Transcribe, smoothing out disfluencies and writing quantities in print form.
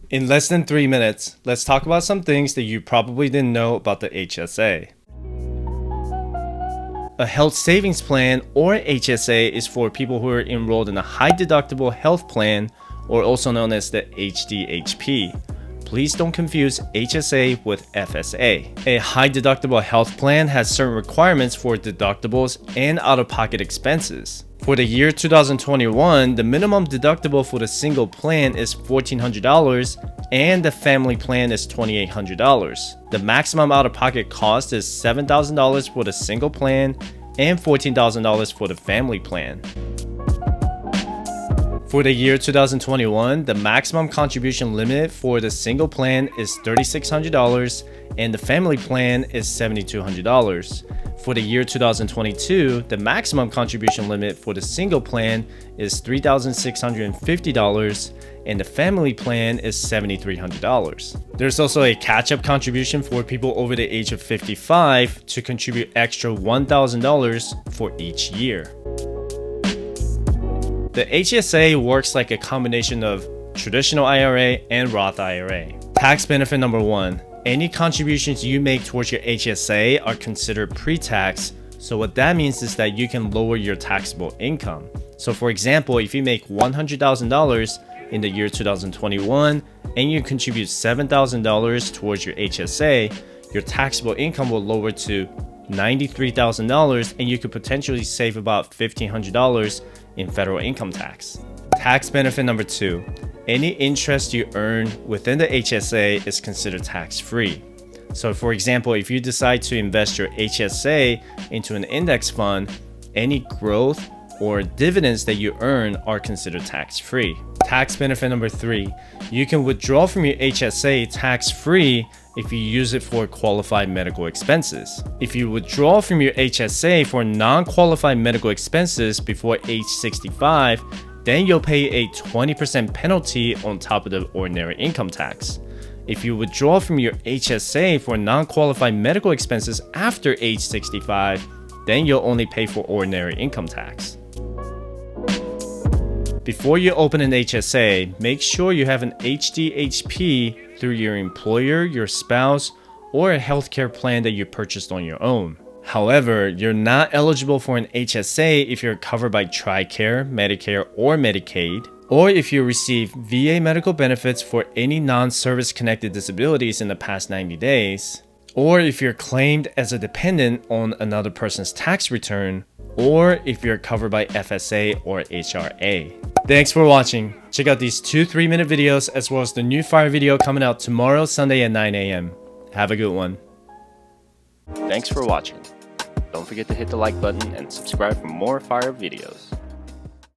In less than 3 minutes, let's talk about some things that you probably didn't know about the HSA. A health savings plan, or HSA, is for people who are enrolled in a high deductible health plan, or also known as the HDHP. Please don't confuse HSA with FSA. A high deductible health plan has certain requirements for deductibles and out-of-pocket expenses. For the year 2021, the minimum deductible for the single plan is $1,400 and the family plan is $2,800. The maximum out-of-pocket cost is $7,000 for the single plan and $14,000 for the family plan. For the year 2021, the maximum contribution limit for the single plan is $3,600 and the family plan is $7,200. For the year 2022, the maximum contribution limit for the single plan is $3,650 and the family plan is $7,300. There's also a catch-up contribution for people over the age of 55 to contribute extra $1,000 for each year. The HSA works like a combination of traditional IRA and Roth IRA. Tax benefit number 1. Any contributions you make towards your HSA are considered pre-tax, so what that means is that you can lower your taxable income. So for example, if you make $100,000 in the year 2021 and you contribute $7,000 towards your HSA, your taxable income will lower to $93,000 and you could potentially save about $1,500 in federal income tax. Tax benefit number 2. Any interest you earn within the HSA is considered tax-free. So for example, if you decide to invest your HSA into an index fund, any growth or dividends that you earn are considered tax-free. Tax benefit number 3. You can withdraw from your HSA tax-free if you use it for qualified medical expenses. If you withdraw from your HSA for non-qualified medical expenses before age 65, then you'll pay a 20% penalty on top of the ordinary income tax. If you withdraw from your HSA for non-qualified medical expenses after age 65, then you'll only pay for ordinary income tax. Before you open an HSA, make sure you have an HDHP through your employer, your spouse, or a healthcare plan that you purchased on your own. However, you're not eligible for an HSA if you're covered by TRICARE, Medicare, or Medicaid, or if you receive VA medical benefits for any non-service connected disabilities in the past 90 days, or if you're claimed as a dependent on another person's tax return, or if you're covered by FSA or HRA. Thanks for watching. Check out these 2 3-minute videos as well as the new fire video coming out tomorrow, Sunday at 9 a.m. Have a good one. Thanks for watching. Don't forget to hit the like button and subscribe for more fire videos.